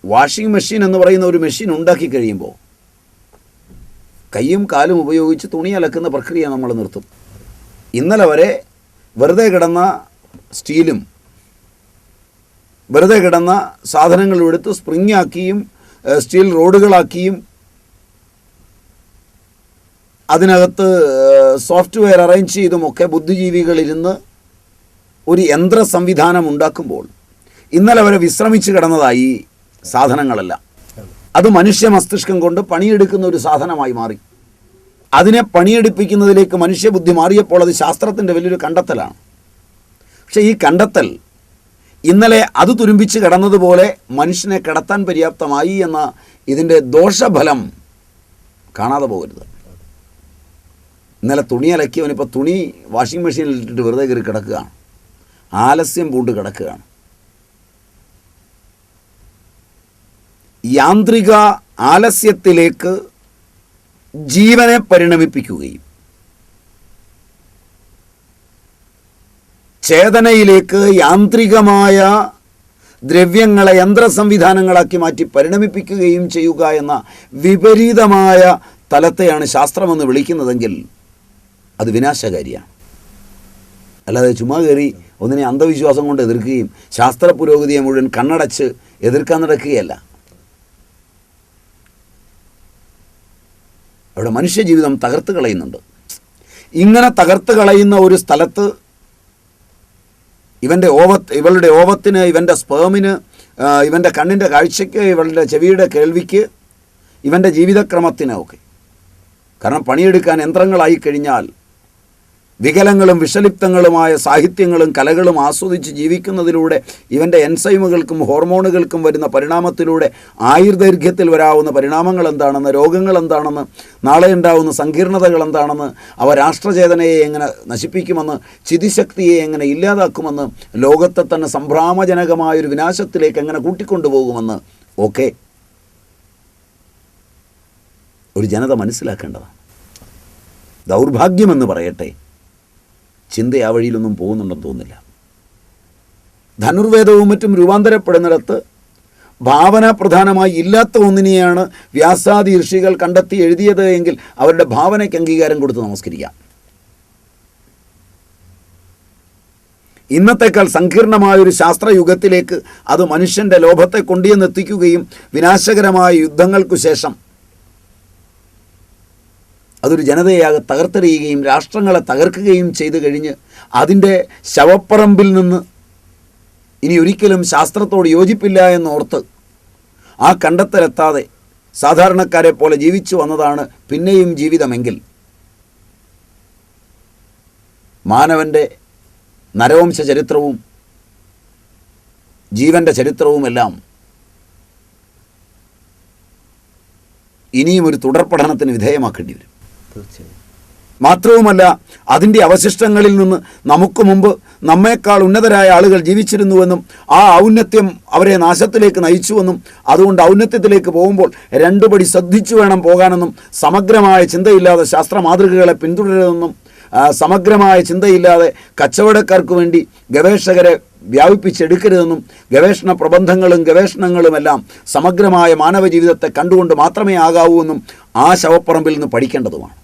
Washing machine എന്ന് പറയുന്ന ഒരു മെഷീൻ ഉണ്ടാക്കി കഴിയുമ്പോൾ കൈയും കാലും ഉപയോഗിച്ച് തുണി അലക്കുന്ന പ്രക്രിയ നമ്മൾ നിർത്തും. ഇന്നലെ വരെ വെറുതെ കിടന്ന സ്റ്റീലും വെറുതെ കിടന്ന സാധനങ്ങൾ എടുത്ത് സ്പ്രിങ് ആക്കിയും സ്റ്റീൽ റോഡുകളാക്കിയും അതിനകത്ത് സോഫ്റ്റ്വെയർ അറേഞ്ച് ചെയ്തുമൊക്കെ ബുദ്ധിജീവികളിരുന്ന് ഒരു യന്ത്ര സംവിധാനം ഉണ്ടാക്കുമ്പോൾ ഇന്നലെ വരെ വിശ്രമിച്ച് കിടന്നതായി സാധനങ്ങളെല്ലാം. അത് മനുഷ്യ മസ്തിഷ്കം കൊണ്ട് പണിയെടുക്കുന്ന ഒരു സാധനമായി മാറി. അതിനെ പണിയെടുപ്പിക്കുന്നതിലേക്ക് മനുഷ്യബുദ്ധി മാറിയപ്പോൾ അത് ശാസ്ത്രത്തിൻ്റെ വലിയൊരു കണ്ടെത്തലാണ്. പക്ഷേ ഈ കണ്ടെത്തൽ ഇന്നലെ അത് തുരുമ്പിച്ച് കിടന്നതുപോലെ മനുഷ്യനെ കിടത്താൻ പര്യാപ്തമായി എന്ന ഇതിൻ്റെ ദോഷഫലം കാണാതെ പോകരുത്. ഇന്നലെ തുണി അലക്കിയവനിപ്പോൾ തുണി വാഷിംഗ് മെഷീനിൽ ഇട്ടിട്ട് വെറുതെ കയറി കിടക്കുകയാണ്, ആലസ്യം പൂണ്ട് കിടക്കുകയാണ്. യാന്ത്രിക ആലസ്യത്തിലേക്ക് ജീവനെ പരിണമിപ്പിക്കുകയും ചേതനയിലേക്ക് യാന്ത്രികമായ ദ്രവ്യങ്ങളെ യന്ത്ര സംവിധാനങ്ങളാക്കി മാറ്റി പരിണമിപ്പിക്കുകയും ചെയ്യുക എന്ന വിപരീതമായ തലത്തെയാണ് ശാസ്ത്രമെന്ന് വിളിക്കുന്നതെങ്കിൽ അത് വിനാശകാരിയാണ്. അല്ലാതെ ചുമ്മാ കയറി ഒന്നിനെ അന്ധവിശ്വാസം കൊണ്ട് എതിർക്കുകയും ശാസ്ത്ര പുരോഗതിയെ മുഴുവൻ കണ്ണടച്ച് എതിർക്കാൻ നടക്കുകയല്ല. അവിടെ മനുഷ്യജീവിതം തകർത്ത് കളയുന്നുണ്ട്. ഇങ്ങനെ തകർത്ത് കളയുന്ന ഒരു സ്ഥലത്ത് ഇവളുടെ ഓവത്തിന്, ഇവൻ്റെ സ്പേമിന്, ഇവൻ്റെ കണ്ണിൻ്റെ കാഴ്ചയ്ക്ക്, ഇവളുടെ ചെവിയുടെ കേൾവിക്ക്, ഇവൻ്റെ ജീവിതക്രമത്തിന് ഒക്കെ. കാരണം പണിയെടുക്കാൻ യന്ത്രങ്ങളായി കഴിഞ്ഞാൽ വികലങ്ങളും വിഷലിപ്തങ്ങളുമായ സാഹിത്യങ്ങളും കലകളും ആസ്വദിച്ച് ജീവിക്കുന്നതിലൂടെ ഇവൻ്റെ എൻസൈമുകൾക്കും ഹോർമോണുകൾക്കും വരുന്ന പരിണാമത്തിലൂടെ ആയുർദൈർഘ്യത്തിൽ വരാവുന്ന പരിണാമങ്ങൾ എന്താണെന്ന്, രോഗങ്ങൾ എന്താണെന്ന്, നാളെ ഉണ്ടാവുന്ന സങ്കീർണതകൾ എന്താണെന്ന്, അവ രാഷ്ട്രചേതനയെ എങ്ങനെ നശിപ്പിക്കുമെന്ന്, ചിതിശക്തിയെ എങ്ങനെ ഇല്ലാതാക്കുമെന്ന്, ലോകത്തെ തന്നെ സംഭ്രാമജനകമായൊരു വിനാശത്തിലേക്ക് എങ്ങനെ കൂട്ടിക്കൊണ്ടുപോകുമെന്ന് ഒക്കെ ഒരു ജനത മനസ്സിലാക്കേണ്ടതാണ്. ദൗർഭാഗ്യമെന്ന് പറയട്ടെ, ചിന്ത ആ വഴിയിലൊന്നും പോകുന്നുണ്ടെന്ന് തോന്നുന്നില്ല. ധനുർവേദവും മറ്റും രൂപാന്തരപ്പെടുന്നിടത്ത് ഭാവന പ്രധാനമായി ഇല്ലാത്ത ഒന്നിനെയാണ് വ്യാസാദി ഋഷികൾ കണ്ടെത്തി എഴുതിയത് എങ്കിൽ അവരുടെ ഭാവനയ്ക്ക് അംഗീകാരം കൊടുത്ത് നമസ്കരിക്കാം. ഇന്നത്തേക്കാൾ സങ്കീർണമായൊരു ശാസ്ത്രയുഗത്തിലേക്ക് അത് മനുഷ്യൻ്റെ ലോഭത്തെ കൊണ്ടുവന്നെത്തിക്കുകയും വിനാശകരമായ യുദ്ധങ്ങൾക്കു ശേഷം അതൊരു ജനതയാകെ തകർത്തെറിയുകയും രാഷ്ട്രങ്ങളെ തകർക്കുകയും ചെയ്തു കഴിഞ്ഞ് അതിൻ്റെ ശവപ്പറമ്പിൽ നിന്ന് ഇനി ഒരിക്കലും ശാസ്ത്രത്തോട് യോജിപ്പില്ല എന്നോർത്ത് ആ കണ്ടെത്തലെത്താതെ സാധാരണക്കാരെ പോലെ ജീവിച്ചു വന്നതാണ് പിന്നെയും ജീവിതമെങ്കിൽ മാനവൻ്റെ നരവംശ ചരിത്രവും ജീവൻ്റെ ചരിത്രവുമെല്ലാം ഇനിയും ഒരു തുടർ പഠനത്തിന് വിധേയമാക്കേണ്ടി വരും. മാത്രവുമല്ല, അതിൻ്റെ അവശിഷ്ടങ്ങളിൽ നിന്ന് നമുക്ക് മുമ്പ് നമ്മേക്കാൾ ഉന്നതരായ ആളുകൾ ജീവിച്ചിരുന്നുവെന്നും ആ ഔന്നത്യം അവരെ നാശത്തിലേക്ക് നയിച്ചുവെന്നും അതുകൊണ്ട് ഔന്നത്യത്തിലേക്ക് പോകുമ്പോൾ രണ്ടുപടി ശ്രദ്ധിച്ചു വേണം പോകാനെന്നും സമഗ്രമായ ചിന്തയില്ലാതെ ശാസ്ത്ര മാതൃകകളെ പിന്തുടരുമെന്നും സമഗ്രമായ ചിന്തയില്ലാതെ കച്ചവടക്കാർക്ക് വേണ്ടി ഗവേഷകരെ വ്യാപിപ്പിച്ചെടുക്കരുതെന്നും ഗവേഷണ പ്രബന്ധങ്ങളും ഗവേഷണങ്ങളുമെല്ലാം സമഗ്രമായ മാനവ ജീവിതത്തെ കണ്ടുകൊണ്ട് മാത്രമേ ആകാവൂ എന്നും ആ ശവപ്പറമ്പിൽ നിന്ന് പഠിക്കേണ്ടതുമാണ്.